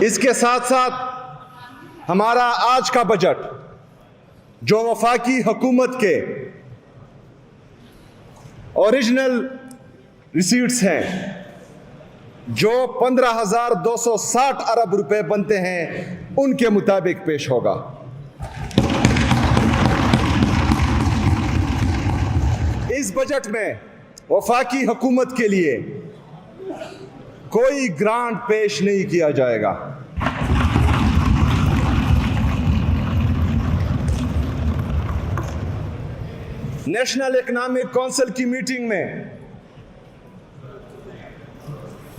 इसके साथ साथ हमारा आज का बजट जो वफाकी हुकूमत के ओरिजिनल रिसीट्स हैं जो 15,260 अरब रुपए बनते हैं उनके मुताबिक पेश होगा। इस बजट में वफाकी हुकूमत के लिए कोई ग्रांट पेश नहीं किया जाएगा। नेशनल इकोनॉमिक काउंसिल की मीटिंग में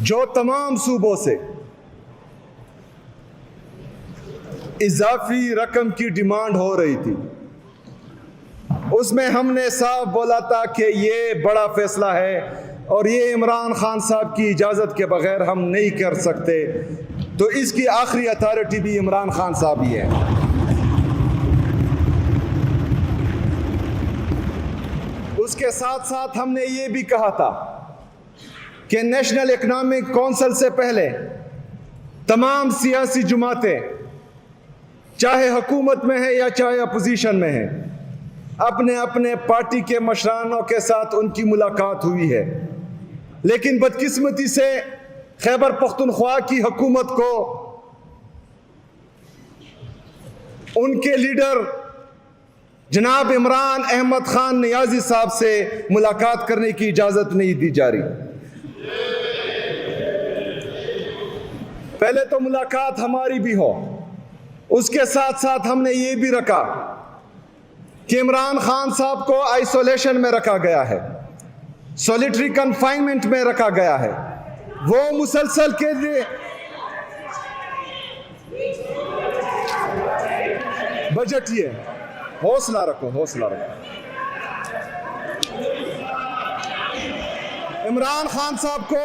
जो तमाम सूबों से इजाफी रकम की डिमांड हो रही थी उसमें हमने साफ बोला था कि ये बड़ा फैसला है और ये इमरान खान साहब की इजाज़त के बगैर हम नहीं कर सकते, तो इसकी आखिरी अथॉरिटी भी इमरान खान साहब ही है। उसके साथ साथ हमने ये भी कहा था कि नेशनल इकोनॉमिक काउंसिल से पहले तमाम सियासी जमातें चाहे हुकूमत में है या चाहे अपोजिशन में है अपने अपने पार्टी के मशरानों के साथ उनकी मुलाकात हुई है, लेकिन बदकिस्मती से खैबर पख्तूनख्वा की हुकूमत को उनके लीडर जनाब इमरान अहमद खान नियाजी साहब से मुलाकात करने की इजाज़त नहीं दी जा रही। पहले तो मुलाकात हमारी भी हो, उसके साथ साथ हमने ये भी रखा कि इमरान खान साहब को आइसोलेशन में रखा गया है, सॉलिटरी कन्फाइनमेंट में रखा गया है। वो मुसलसल के लिए बजट ये हौसला रखो, हौसला रखो। इमरान खान साहब को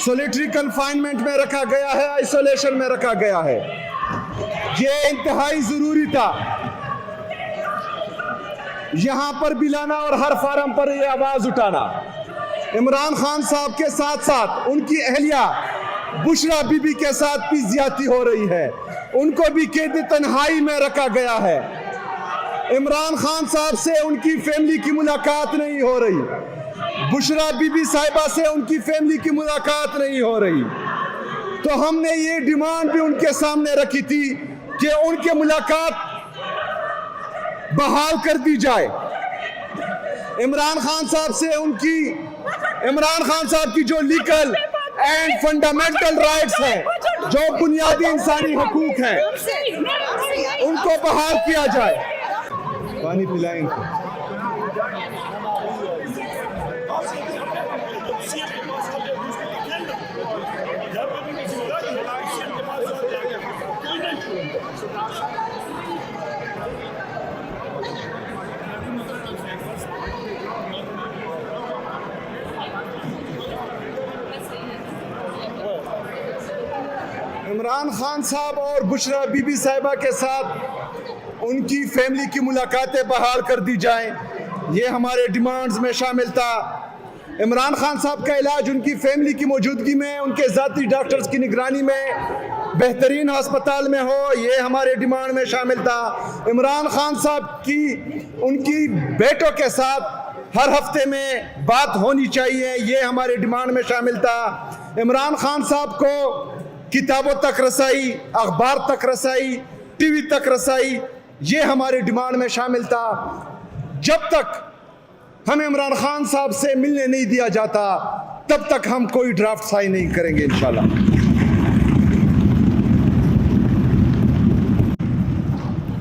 सॉलिटरी कन्फाइनमेंट में रखा गया है, आइसोलेशन में रखा गया है। ये इंतहाई जरूरी था यहां पर भी लाना और हर फार्म पर यह आवाज उठाना। इमरान खान साहब के साथ साथ उनकी अहलिया बुशरा बीबी के साथ भी ज्यादती हो रही है, उनको भी कैद तन्हाई में रखा गया है। इमरान खान साहब से उनकी फैमिली की मुलाकात नहीं हो रही, बुशरा बीबी साहिबा से उनकी फैमिली की मुलाकात नहीं हो रही। तो हमने ये डिमांड भी उनके सामने रखी थी कि उनके मुलाकात बहाल कर दी जाए। इमरान खान साहब की जो लीगल एंड फंडामेंटल राइट्स हैं, जो बुनियादी इंसानी हकूक हैं, उनको बहाल किया जाए। पानी पिलाएंगे। इमरान खान साहब और बुशरा बीबी साहिबा के साथ उनकी फैमिली की मुलाकातें बहाल कर दी जाएं, ये हमारे डिमांड्स में शामिल था। इमरान खान साहब का इलाज उनकी फैमिली की मौजूदगी में उनके ज़ाती डॉक्टर्स की निगरानी में बेहतरीन अस्पताल में हो, ये हमारे डिमांड में शामिल था। इमरान खान साहब की उनकी बेटों के साथ हर हफ्ते में बात होनी चाहिए, ये हमारे डिमांड में शामिल था। इमरान खान साहब को किताबों तक रसाई, अखबार तक रसाई, टीवी तक रसाई, ये हमारे डिमांड में शामिल था। जब तक हमें इमरान खान साहब से मिलने नहीं दिया जाता तब तक हम कोई ड्राफ्ट साइन नहीं करेंगे इंशाल्लाह।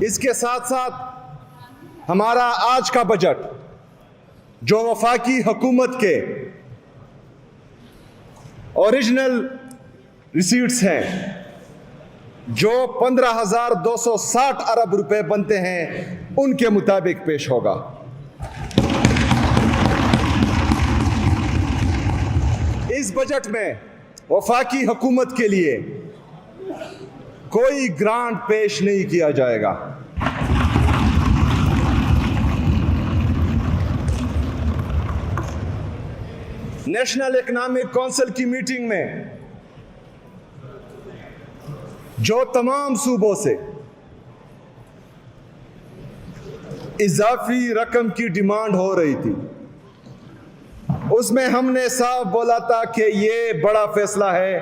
इसके साथ साथ हमारा आज का बजट जो वफाकी हुकूमत के ओरिजिनल रिसीट्स हैं जो 15,260 अरब रुपए बनते हैं उनके मुताबिक पेश होगा। इस बजट में वफाकी हुकूमत के लिए कोई ग्रांट पेश नहीं किया जाएगा। नेशनल इकोनॉमिक काउंसिल की मीटिंग में जो तमाम सूबों से इजाफी रकम की डिमांड हो रही थी, उसमें हमने साफ बोला था कि ये बड़ा फैसला है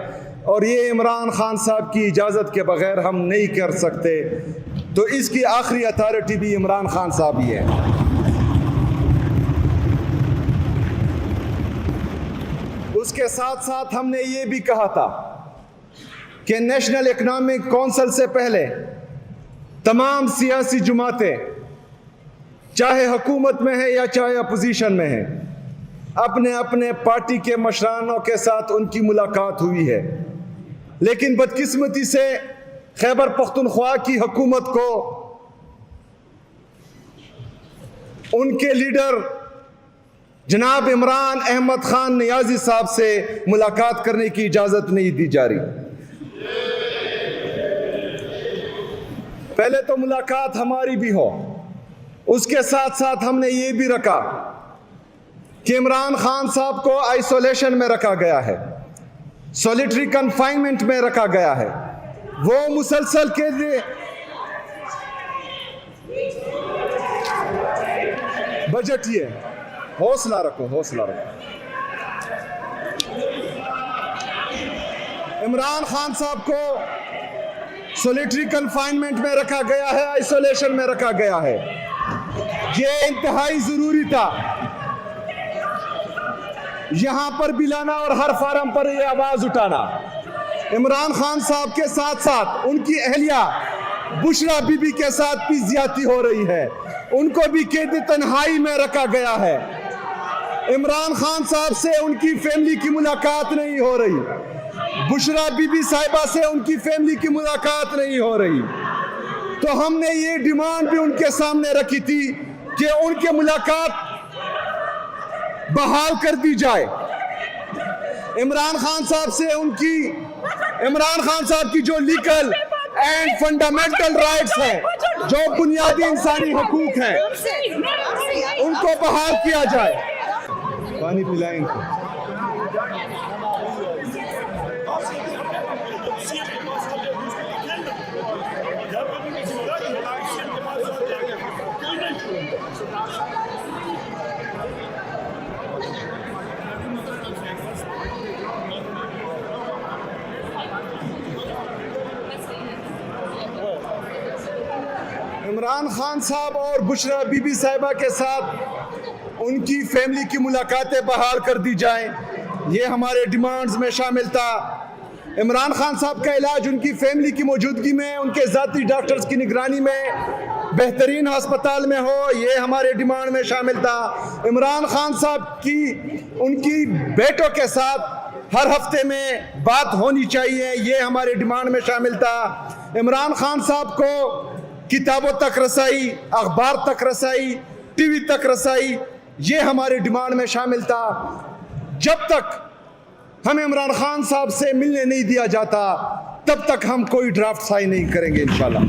और ये इमरान खान साहब की इजाज़त के बगैर हम नहीं कर सकते, तो इसकी आखिरी अथॉरिटी भी इमरान खान साहब ही है। उसके साथ साथ हमने ये भी कहा था कि नेशनल इकनॉमिक काउंसिल से पहले तमाम सियासी जमातें, चाहे हुकूमत में है या चाहे अपोजिशन में है, अपने अपने पार्टी के मशरानों के साथ उनकी मुलाकात हुई है, लेकिन बदकिस्मती से खैबर पख्तूनख्वा की हुकूमत को उनके लीडर जनाब इमरान अहमद खान नियाजी साहब से मुलाकात करने की इजाज़त नहीं दी जा रही। पहले तो मुलाकात हमारी भी हो, उसके साथ साथ हमने ये भी रखा कि इमरान खान साहब को आइसोलेशन में रखा गया है, सॉलिटरी कन्फाइनमेंट में रखा गया है। वो मुसलसल के लिए बजट ये, हौसला रखो, हौसला रखो। इमरान खान साहब को सॉलिटरी कन्फाइनमेंट में रखा गया है, आइसोलेशन में रखा गया है। ये इंतहाई जरूरी था यहां पर भी लाना और हर फार्म पर यह आवाज उठाना। इमरान खान साहब के साथ साथ उनकी अहलिया बुशरा बीबी के साथ भी ज्यादती हो रही है, उनको भी कैद तन्हाई में रखा गया है। इमरान खान साहब से उनकी फैमिली की मुलाकात नहीं हो रही, बुशरा बीबी साहिबा से उनकी फैमिली की मुलाकात नहीं हो रही। तो हमने ये डिमांड भी उनके सामने रखी थी कि उनके मुलाकात बहाल कर दी जाए। इमरान खान साहब की जो लीगल एंड फंडामेंटल राइट्स हैं, जो बुनियादी इंसानी हकूक हैं, उनको बहाल किया जाए। पानी पिलाएंगे। इमरान खान साहब और बुशरा बीबी साहिबा के साथ उनकी फैमिली की मुलाकातें बहाल कर दी जाएं, ये हमारे डिमांड्स में शामिल था। इमरान खान साहब का इलाज उनकी फैमिली की मौजूदगी में, उनके ज़ाती डॉक्टर्स की निगरानी में बेहतरीन अस्पताल में हो, ये हमारे डिमांड में शामिल था। इमरान खान साहब की उनकी बेटों के साथ हर हफ्ते में बात होनी चाहिए, ये हमारे डिमांड में शामिल था। इमरान खान साहब को किताबों तक रसाई, अखबार तक रसाई, टीवी तक रसाई, ये हमारे डिमांड में शामिल था। जब तक हमें इमरान खान साहब से मिलने नहीं दिया जाता, तब तक हम कोई ड्राफ्ट साइन नहीं करेंगे इंशाल्लाह।